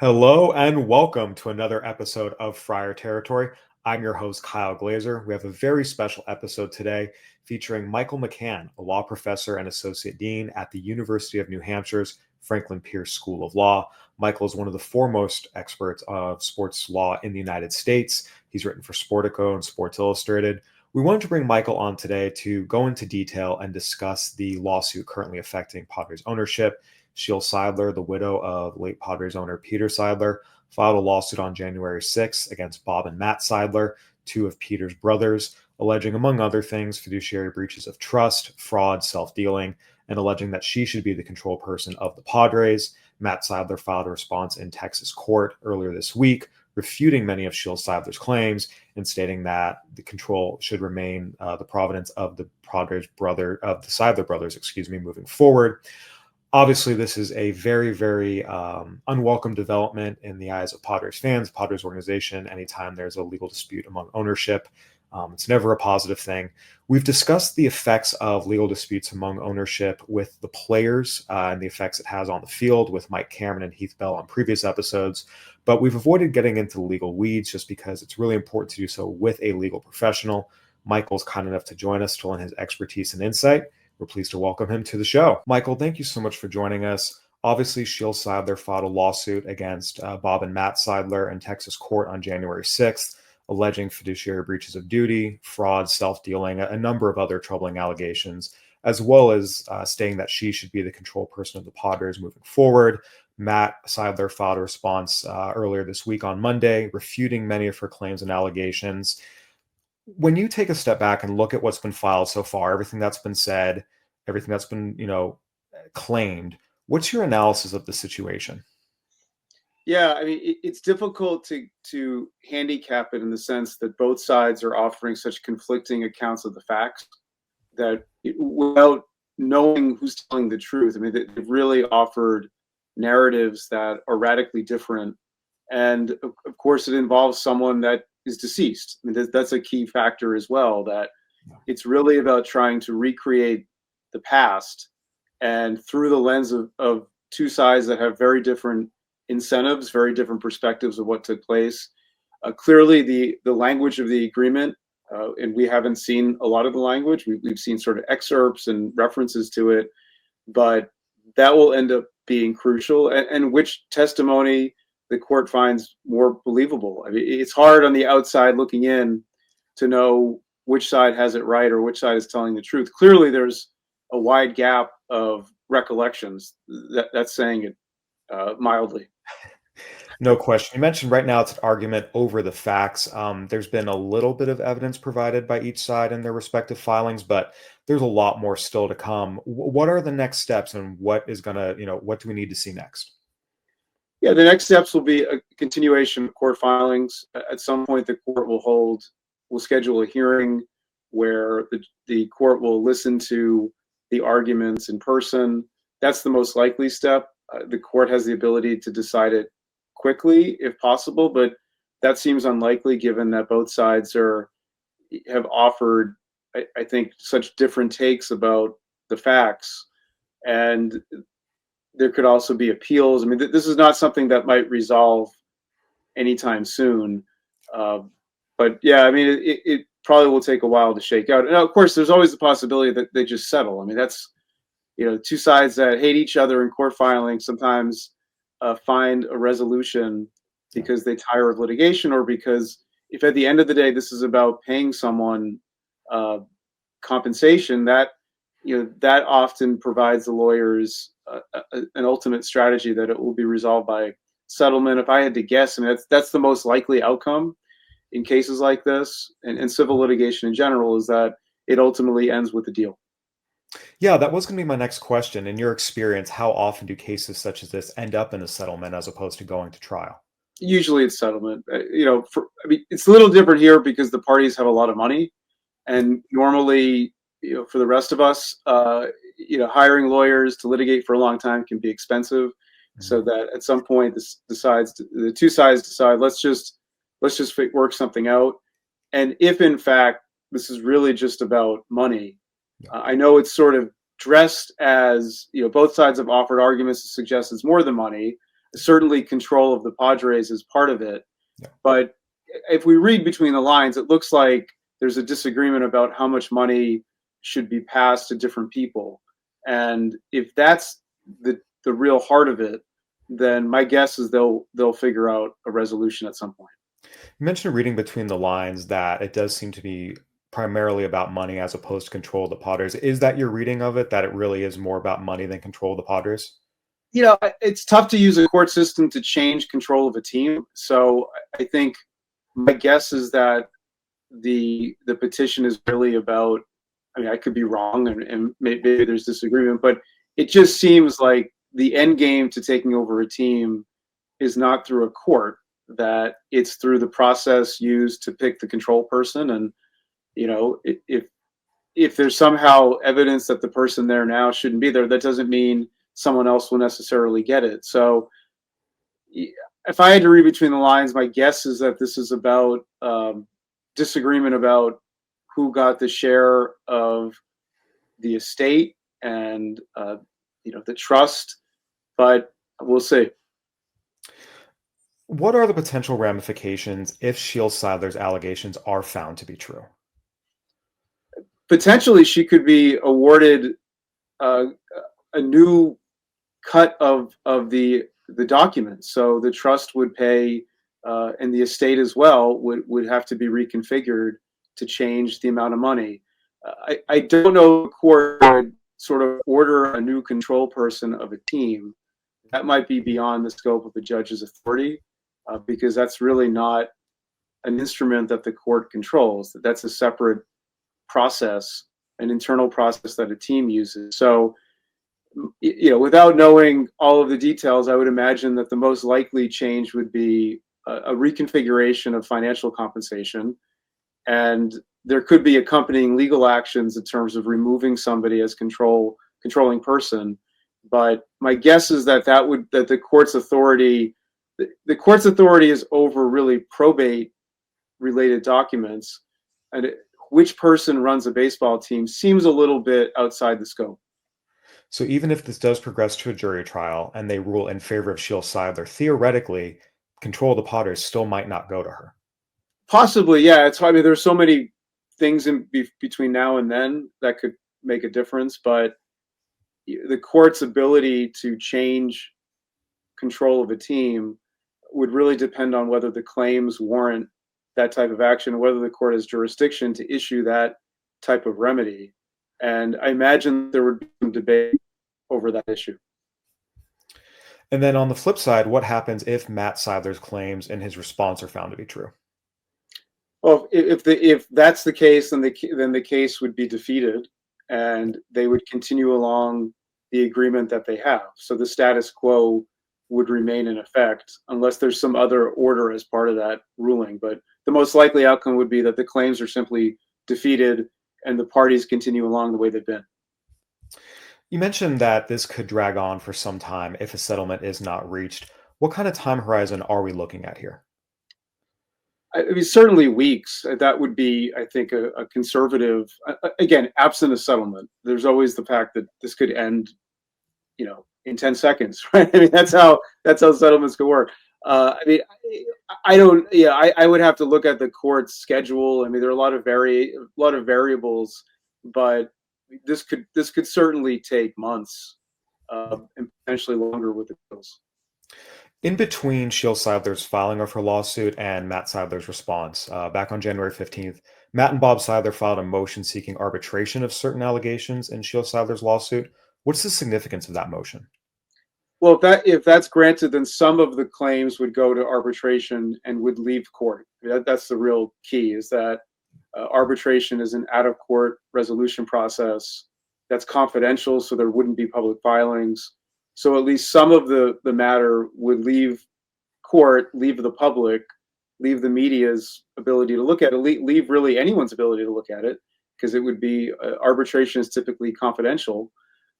Hello and welcome to another episode of Friar Territory. I'm your host, Kyle Glazer. We have a very special episode today featuring Michael McCann, a law professor and associate dean at the University of New Hampshire's Franklin Pierce School of Law. Michael is one of the foremost experts of sports law in the United States. He's written for Sportico and Sports Illustrated. We wanted to bring Michael on today to go into detail and discuss the lawsuit currently affecting Padres ownership. Sheel Seidler, the widow of late Padres owner Peter Seidler, filed a lawsuit on January 6th against Bob and Matt Seidler, two of Peter's brothers, alleging, among other things, fiduciary breaches of trust, fraud, self-dealing, and alleging that she should be the control person of the Padres. Matt Seidler filed a response in Texas court earlier this week, refuting many of Sheel Seidler's claims and stating that the control should remain the provenance of the Seidler brothers, moving forward. Obviously, this is a very, very unwelcome development in the eyes of Padres fans, Padres organization. Anytime there's a legal dispute among ownership, it's never a positive thing. We've discussed the effects of legal disputes among ownership with the players and the effects it has on the field with Mike Cameron and Heath Bell on previous episodes, but we've avoided getting into the legal weeds just because it's really important to do so with a legal professional. Michael's kind enough to join us to lend his expertise and insight. We're pleased to welcome him to the show. Michael, thank you so much for joining us. Obviously, Sheel Seidler filed a lawsuit against Bob and Matt Seidler in Texas court on January 6th, alleging fiduciary breaches of duty, fraud, self-dealing, a number of other troubling allegations, as well as stating that she should be the control person of the Padres moving forward. Matt Seidler filed a response earlier this week on Monday, refuting many of her claims and allegations. When you take a step back and look at what's been filed so far, everything that's been said, everything that's been, claimed, what's your analysis of the situation? Yeah, I mean, it's difficult to handicap it in the sense that both sides are offering such conflicting accounts of the facts that without knowing who's telling the truth, I mean, they've really offered narratives that are radically different. And of course, it involves someone that is deceased. I mean, that's a key factor as well, that it's really about trying to recreate the past and through the lens of two sides that have very different incentives, very different perspectives of what took place. Clearly, the language of the agreement, and we haven't seen a lot of the language. We've seen sort of excerpts and references to it, but that will end up being crucial. And which testimony the court finds more believable. I mean, it's hard on the outside looking in to know which side has it right or which side is telling the truth. Clearly, there's a wide gap of recollections. That's saying it mildly. No question. You mentioned right now it's an argument over the facts. There's been a little bit of evidence provided by each side in their respective filings, but there's a lot more still to come. What are the next steps and what is going to, what do we need to see next? Yeah, the next steps will be a continuation of court filings. At some point, the court will schedule a hearing where the court will listen to the arguments in person. That's the most likely step. The court has the ability to decide it quickly if possible, but that seems unlikely given that both sides have offered, I think, such different takes about the facts. And there could also be appeals. I mean, this is not something that might resolve anytime soon. But yeah, I mean, it probably will take a while to shake out. And of course, there's always the possibility that they just settle. I mean, that's, two sides that hate each other in court filing sometimes find a resolution because they tire of litigation, or because if at the end of the day this is about paying someone compensation, that that often provides the lawyers an ultimate strategy that it will be resolved by settlement. If I had to guess, I mean, that's the most likely outcome in cases like this and civil litigation in general, is that it ultimately ends with a deal. Yeah, that was going to be my next question. In your experience, how often do cases such as this end up in a settlement as opposed to going to trial? Usually it's settlement. I mean, it's a little different here because the parties have a lot of money, and normally, for the rest of us, hiring lawyers to litigate for a long time can be expensive. Mm-hmm. So that at some point, the two sides decide, let's just work something out. And if in fact this is really just about money, I know it's sort of dressed as, both sides have offered arguments to suggest it's more than money. Certainly control of the Padres is part of it. Yeah. But if we read between the lines, it looks like there's a disagreement about how much money should be passed to different people. And if that's the real heart of it, then my guess is they'll figure out a resolution at some point. You mentioned reading between the lines that it does seem to be primarily about money as opposed to control of the Padres. Is that your reading of it, that it really is more about money than control of the Padres? It's tough to use a court system to change control of a team. So I think my guess is that the petition is really about, I mean, I could be wrong, and maybe there's disagreement, but it just seems like the end game to taking over a team is not through a court, that it's through the process used to pick the control person. And, if there's somehow evidence that the person there now shouldn't be there, that doesn't mean someone else will necessarily get it. So if I had to read between the lines, my guess is that this is about disagreement about who got the share of the estate and the trust, but we'll see. What are the potential ramifications if Sheel Seidler's allegations are found to be true? Potentially, she could be awarded uh, a new cut of the documents. So the trust would pay, and the estate as well would have to be reconfigured to change the amount of money. I don't know if the court would sort of order a new control person of a team. That might be beyond the scope of a judge's authority, because that's really not an instrument that the court controls. That's a separate process, an internal process that a team uses. So, without knowing all of the details, I would imagine that the most likely change would be a reconfiguration of financial compensation, and there could be accompanying legal actions in terms of removing somebody as controlling person. But my guess is that the court's authority is over really probate related documents, and which person runs a baseball team seems a little bit outside the scope. So even if this does progress to a jury trial and they rule in favor of Sheel Seidler, theoretically, control of the Padres still might not go to her. Possibly, yeah. I mean, there's so many things between now and then that could make a difference, but the court's ability to change control of a team would really depend on whether the claims warrant that type of action, and whether the court has jurisdiction to issue that type of remedy. And I imagine there would be some debate over that issue. And then on the flip side, what happens if Matt Seidler's claims and his response are found to be true? Well, if that's the case, then the case would be defeated, and they would continue along the agreement that they have. So the status quo would remain in effect unless there's some other order as part of that ruling. But the most likely outcome would be that the claims are simply defeated and the parties continue along the way they've been. You mentioned that this could drag on for some time if a settlement is not reached. What kind of time horizon are we looking at here? I mean, certainly weeks. That would be, I think, a conservative. Again, absent a settlement, there's always the fact that this could end, in 10 seconds, right? I mean, that's how settlements could work. I mean, I don't. Yeah, I would have to look at the court's schedule. I mean, there are a lot of variables, but this could certainly take months, and potentially longer with the appeals. In between Sheel Seidler's filing of her lawsuit and Matt Seidler's response, back on January 15th, Matt and Bob Seidler filed a motion seeking arbitration of certain allegations in Sheel Seidler's lawsuit. What's the significance of that motion? Well, if that's granted, then some of the claims would go to arbitration and would leave court. That's the real key, is that arbitration is an out-of-court resolution process that's confidential, so there wouldn't be public filings. So at least some of the matter would leave court, leave the public, leave the media's ability to look at it, leave really anyone's ability to look at it, because it would be arbitration is typically confidential.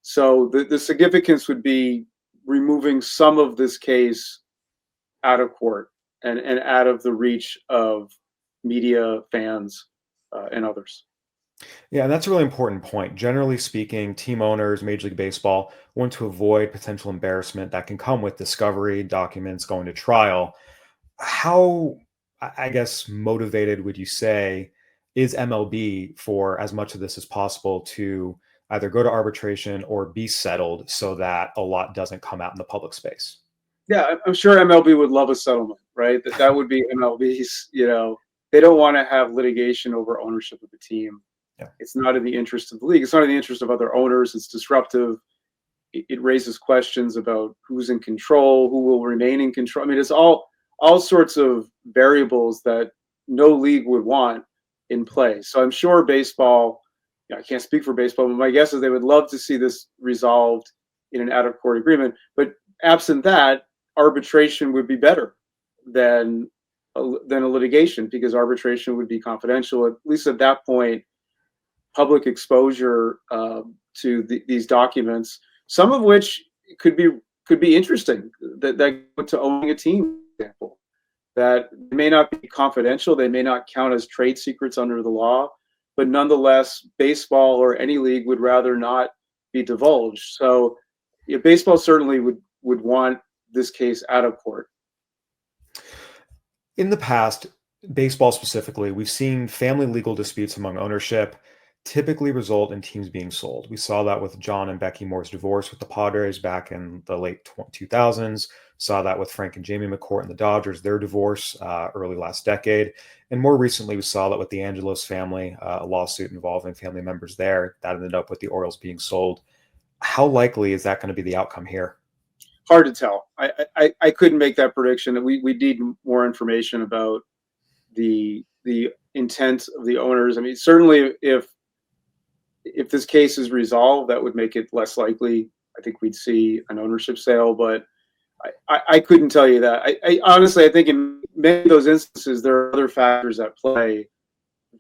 So the significance would be removing some of this case out of court and out of the reach of media, fans, and others. Yeah, and that's a really important point. Generally speaking, team owners, Major League Baseball, want to avoid potential embarrassment that can come with discovery, documents going to trial. How, I guess, motivated would you say is MLB for as much of this as possible to either go to arbitration or be settled so that a lot doesn't come out in the public space? Yeah, I'm sure MLB would love a settlement, right? That would be MLB's. They don't want to have litigation over ownership of the team. Yeah. It's not in the interest of the league. It's not in the interest of other owners. It's disruptive. It raises questions about who's in control, who will remain in control. I mean, it's all sorts of variables that no league would want in play. So I'm sure baseball. I can't speak for baseball, but my guess is they would love to see this resolved in an out of court agreement. But absent that, arbitration would be better than than a litigation, because arbitration would be confidential. At least at that point, public exposure to these documents, some of which could be interesting. That go to owning a team, for example, that may not be confidential. They may not count as trade secrets under the law, but nonetheless, baseball or any league would rather not be divulged. So, baseball certainly would want this case out of court. In the past, baseball specifically, we've seen family legal disputes among ownership typically result in teams being sold. We saw that with John and Becky Moore's divorce with the Padres back in the late 2000s. Saw that with Frank and Jamie McCourt and the Dodgers, their divorce early last decade. And more recently, we saw that with the Angelos family, a lawsuit involving family members there that ended up with the Orioles being sold. How likely is that going to be the outcome here? Hard to tell. I couldn't make that prediction. We need more information about the intent of the owners. I mean, certainly if this case is resolved, that would make it less likely. I think we'd see an ownership sale, but I couldn't tell you that. I honestly, I think in many of those instances, there are other factors at play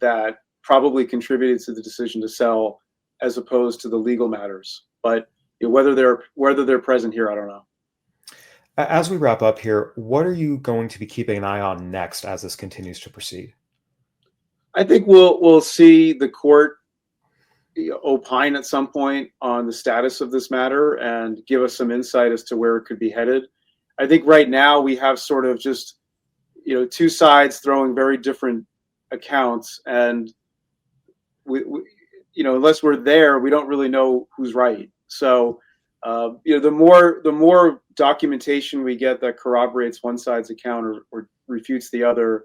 that probably contributed to the decision to sell, as opposed to the legal matters. But whether they're present here, I don't know. As we wrap up here, what are you going to be keeping an eye on next as this continues to proceed? I think we'll see the court opine at some point on the status of this matter and give us some insight as to where it could be headed. I think right now we have sort of just two sides throwing very different accounts, and unless we're there, we don't really know who's right. So the more documentation we get that corroborates one side's account or refutes the other,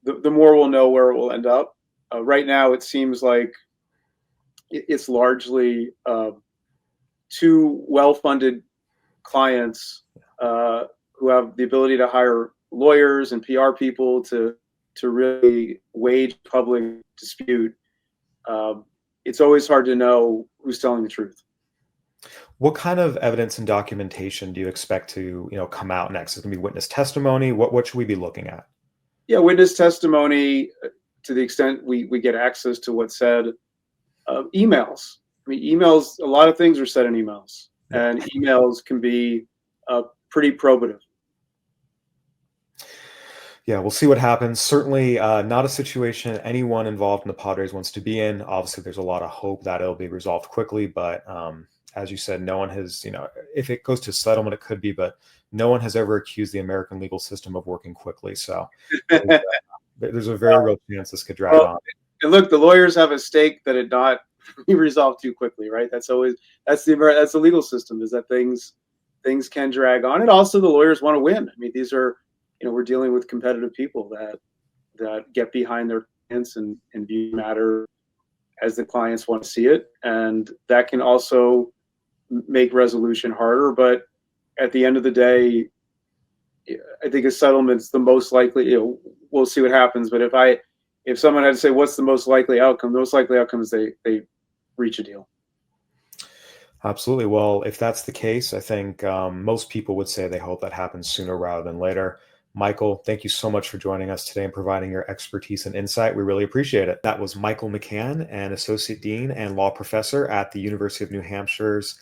the more we'll know where it will end up. Right now, it seems like it's largely two well-funded clients who have the ability to hire lawyers and PR people to really wage public dispute. It's always hard to know who's telling the truth. What kind of evidence and documentation do you expect to, come out next? Is it going to be witness testimony? What should we be looking at? Yeah, witness testimony, to the extent we get access to what's said. Emails. I mean, emails. A lot of things are said in emails, Yeah. and emails can be pretty probative. Yeah, we'll see what happens. Certainly not a situation anyone involved in the Padres wants to be in. Obviously, there's a lot of hope that it'll be resolved quickly, but as you said, no one has, if it goes to settlement, it could be, but no one has ever accused the American legal system of working quickly. So there's a very real chance this could drag on. And look, the lawyers have a stake that it not be resolved too quickly, right? That's the legal system, is that things can drag on, and also the lawyers want to win. I mean, these are, we're dealing with competitive people that get behind their clients and view matter as the clients want to see it, and that can also make resolution harder. But at the end of the day, I think a settlement's the most likely. We'll see what happens. But if someone had to say what's the most likely outcome, the most likely outcome is they reach a deal. Absolutely. Well, if that's the case, I think most people would say they hope that happens sooner rather than later. Michael, thank you so much for joining us today and providing your expertise and insight. We really appreciate it. That was Michael McCann, an associate dean and law professor at the University of New Hampshire's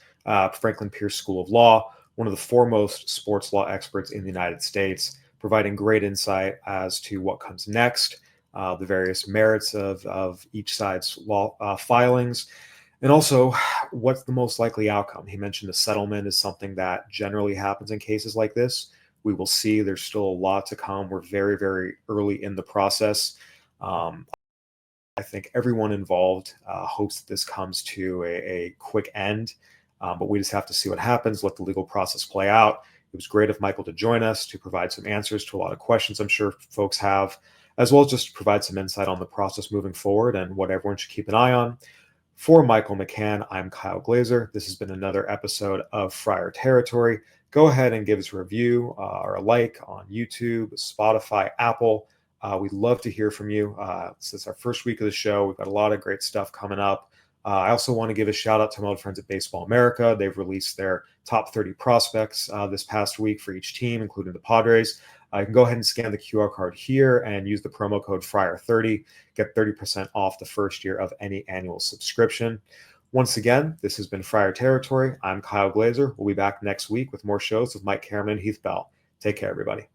Franklin Pierce School of Law, one of the foremost sports law experts in the United States, providing great insight as to what comes next. the various merits of each side's law filings, and also what's the most likely outcome. He mentioned a settlement is something that generally happens in cases like this. We will see. There's still a lot to come. We're very, very early in the process. I think everyone involved hopes that this comes to a quick end, but we just have to see what happens, let the legal process play out. It was great of Michael to join us to provide some answers to a lot of questions I'm sure folks have, as well as just to provide some insight on the process moving forward and what everyone should keep an eye on. For Michael McCann, I'm Kyle Glazer. This has been another episode of Friar Territory. Go ahead and give us a review or a like on YouTube, Spotify, Apple. We'd love to hear from you. Since our first week of the show, we've got a lot of great stuff coming up. I also want to give a shout out to my old friends at Baseball America. They've released their top 30 prospects this past week for each team, including the Padres. You can go ahead and scan the QR code here and use the promo code FRIAR30. Get 30% off the first year of any annual subscription. Once again, this has been Friar Territory. I'm Kyle Glazer. We'll be back next week with more shows with Mike Cameron and Heath Bell. Take care, everybody.